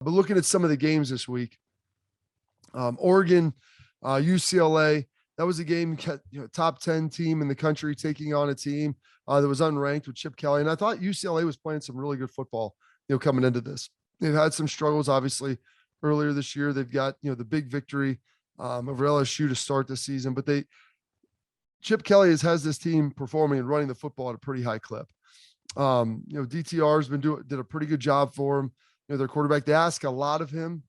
But looking at some of the games this week, Oregon, UCLA, that was a game, top 10 team in the country taking on a team that was unranked with Chip Kelly. And I thought UCLA was playing some really good football, coming into this. They've had some struggles, obviously, earlier this year. They've got, the big victory over LSU to start the season. But Chip Kelly has this team performing and running the football at a pretty high clip. DTR's did a pretty good job for him. Their quarterback, they ask a lot of him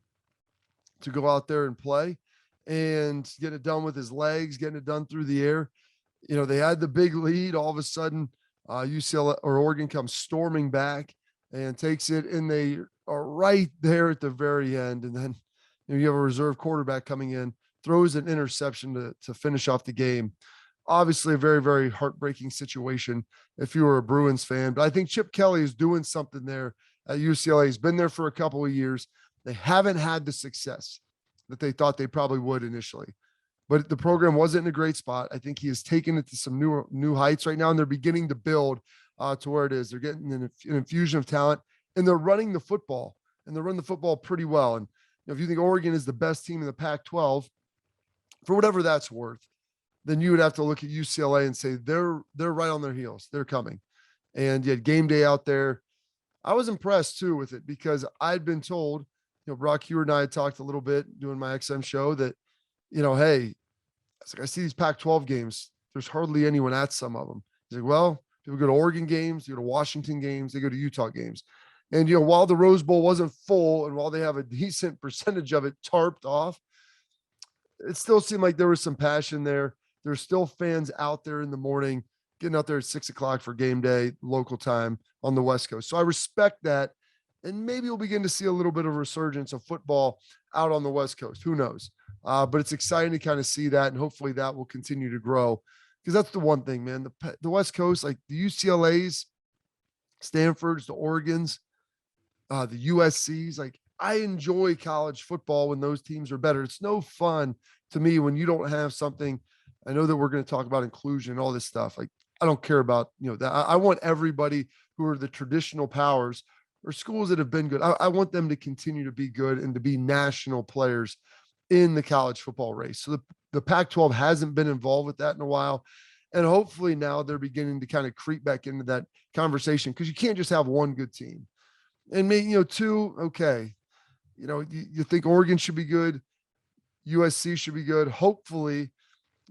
to go out there and play and get it done with his legs, getting it done through the air. They had the big lead. All of a sudden, UCLA or Oregon comes storming back and takes it, and they are right there at the very end. And then you have a reserve quarterback coming in, throws an interception to finish off the game. Obviously, a very, very heartbreaking situation if you were a Bruins fan. But I think Chip Kelly is doing something there at UCLA. He's been there for a couple of years. They haven't had the success that they thought they probably would initially, but the program wasn't in a great spot. I think he has taken it to some new heights right now, and they're beginning to build to where it is. They're getting an infusion of talent, and they're running the football, and they're running the football pretty well. And if you think Oregon is the best team in the Pac-12, for whatever that's worth, then you would have to look at UCLA and say they're right on their heels. They're coming. And you had game day out there. I was impressed too with it because I'd been told, Brock, you and I had talked a little bit doing my XM show that, hey, I see these Pac-12 games. There's hardly anyone at some of them. He's like, well, people go to Oregon games, they go to Washington games, they go to Utah games. And, while the Rose Bowl wasn't full and while they have a decent percentage of it tarped off, it still seemed like there was some passion there. There's still fans out there in the morning, getting out there at 6:00 for game day, local time on the West Coast. So I respect that. And maybe we'll begin to see a little bit of resurgence of football out on the West Coast. Who knows? But it's exciting to kind of see that. And hopefully that will continue to grow, because that's the one thing, man. The West Coast, like the UCLAs, Stanfords, the Oregons, the USCs, like I enjoy college football when those teams are better. It's no fun to me when you don't have something. I know that we're going to talk about inclusion and all this stuff. Like I don't care about, that. I want everybody who are the traditional powers or schools that have been good. I want them to continue to be good and to be national players in the college football race. So the Pac-12 hasn't been involved with that in a while. And hopefully now they're beginning to kind of creep back into that conversation, because you can't just have one good team. And maybe, two, okay. You think Oregon should be good. USC should be good. Hopefully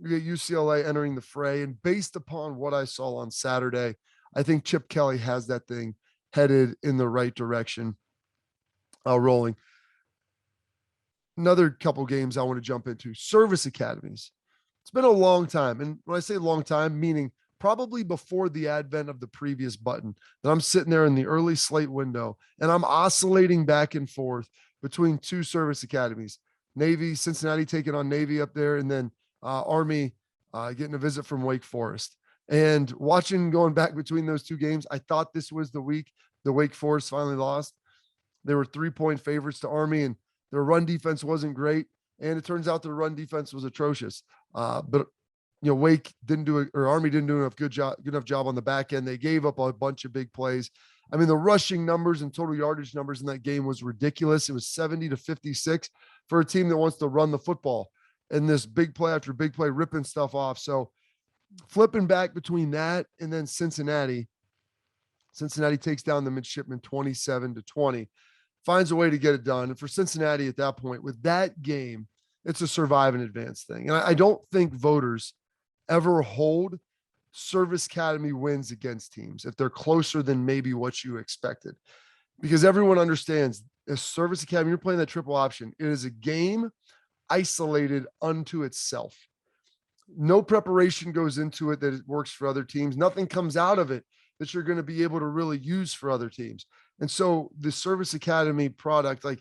we get UCLA entering the fray. And based upon what I saw on Saturday, I think Chip Kelly has that thing headed in the right direction, rolling. Another couple games I want to jump into, service academies. It's been a long time. And when I say long time, meaning probably before the advent of the previous button, that I'm sitting there in the early slate window and I'm oscillating back and forth between two service academies, Navy, Cincinnati taking on Navy up there, and then Army getting a visit from Wake Forest. And going back between those two games, I thought this was the week the Wake Forest finally lost. They were 3-point favorites to Army, and their run defense wasn't great. And it turns out their run defense was atrocious. But Wake didn't do it, or Army didn't do good enough job on the back end. They gave up a bunch of big plays. I mean, the rushing numbers and total yardage numbers in that game was ridiculous. It was 70-56 for a team that wants to run the football, and this big play after big play, ripping stuff off. So flipping back between that and then Cincinnati takes down the midshipmen 27-20, finds a way to get it done. And for Cincinnati at that point, with that game, it's a survive and advance thing. And I don't think voters ever hold service academy wins against teams if they're closer than maybe what you expected, because everyone understands a service academy, you're playing that triple option. It is a game isolated unto itself. No preparation goes into it that it works for other teams. Nothing comes out of it that you're going to be able to really use for other teams. And so the service academy product, like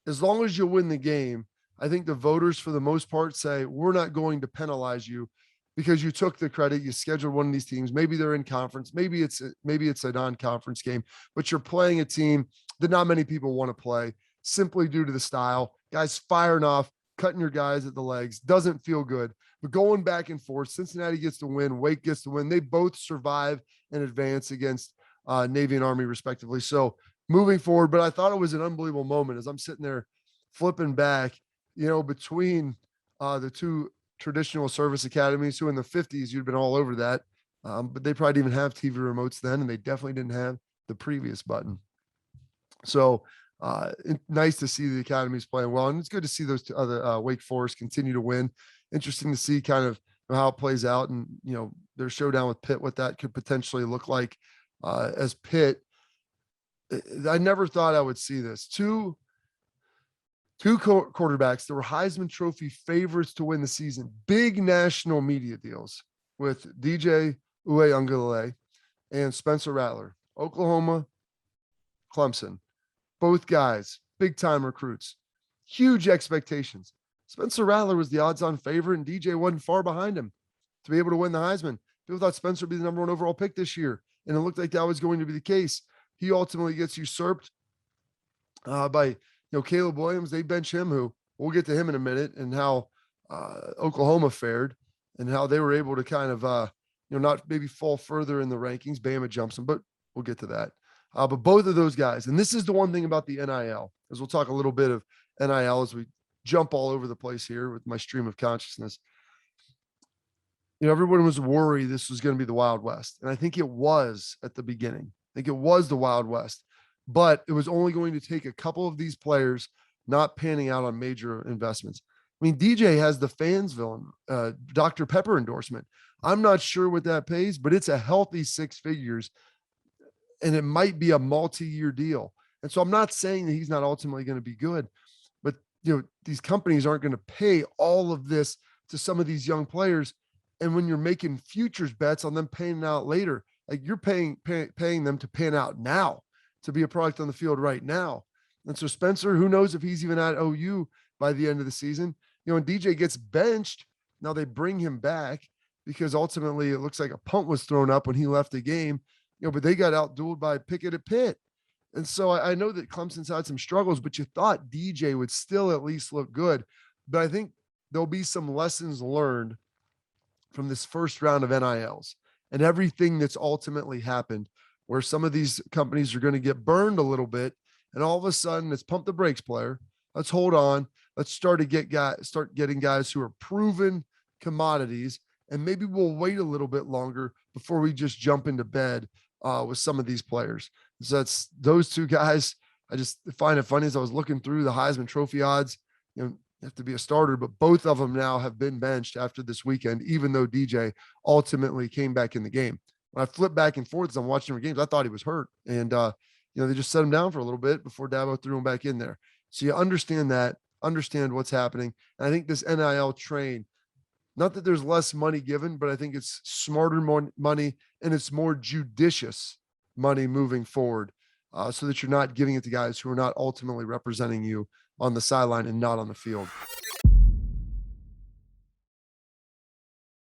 as long as you win the game, I think the voters for the most part say, we're not going to penalize you because you took the credit, you scheduled one of these teams. Maybe they're in conference. Maybe it's a non-conference game, but you're playing a team that not many people want to play simply due to the style. Guys firing off, cutting your guys at the legs, doesn't feel good. But going back and forth, Cincinnati gets to win, Wake gets to win. They both survive and advance against Navy and Army respectively. So moving forward. But I thought it was an unbelievable moment as I'm sitting there flipping back, between the two traditional service academies, who in the 50s, you'd been all over that. But they probably didn't even have TV remotes then, and they definitely didn't have the previous button. So nice to see the academies playing well, and it's good to see those other Wake Forest continue to win. Interesting to see kind of how it plays out, and their showdown with Pitt, what that could potentially look like as Pitt. I never thought I would see this. Two quarterbacks that were Heisman Trophy favorites to win the season, big national media deals with DJ Uiagalelei and Spencer Rattler, Oklahoma, Clemson. Both guys, big time recruits, huge expectations. Spencer Rattler was the odds-on favorite, and DJ wasn't far behind him to be able to win the Heisman. People thought Spencer would be the number one overall pick this year, and it looked like that was going to be the case. He ultimately gets usurped by Caleb Williams. They bench him, who we'll get to him in a minute, and how Oklahoma fared and how they were able to kind of not maybe fall further in the rankings. Bama jumps them, but we'll get to that. But both of those guys, and this is the one thing about the NIL, as we'll talk a little bit of NIL as we jump all over the place here with my stream of consciousness. Everyone was worried this was going to be the Wild West. And I think it was at the beginning. I think it was the Wild West, but it was only going to take a couple of these players not panning out on major investments. I mean, DJ has the Fansville Dr. Pepper endorsement. I'm not sure what that pays, but it's a healthy 6 figures, and it might be a multi-year deal. And so I'm not saying that he's not ultimately going to be good, but these companies aren't going to pay all of this to some of these young players. And when you're making futures bets on them paying out later, like you're paying them to pan out now, to be a product on the field right now. And so Spencer, who knows if he's even at OU by the end of the season, and DJ gets benched. Now they bring him back because ultimately it looks like a punt was thrown up when he left the game, but they got outdueled by Pickett at Pitt. And so I know that Clemson's had some struggles, but you thought DJ would still at least look good. But I think there'll be some lessons learned from this first round of NILs and everything that's ultimately happened, where some of these companies are going to get burned a little bit. And all of a sudden it's pump the brakes, player. Let's hold on. Let's start getting guys who are proven commodities. And maybe we'll wait a little bit longer before we just jump into bed with some of these players. So that's those two guys. I just find it funny as I was looking through the Heisman Trophy odds, you have to be a starter, but both of them now have been benched after this weekend, even though DJ ultimately came back in the game. When I flipped back and forth as I'm watching the games, I thought he was hurt. And, they just set him down for a little bit before Dabo threw him back in there. So you understand what's happening. And I think this NIL train, not that there's less money given, but I think it's smarter money and it's more judicious money moving forward, so that you're not giving it to guys who are not ultimately representing you on the sideline and not on the field.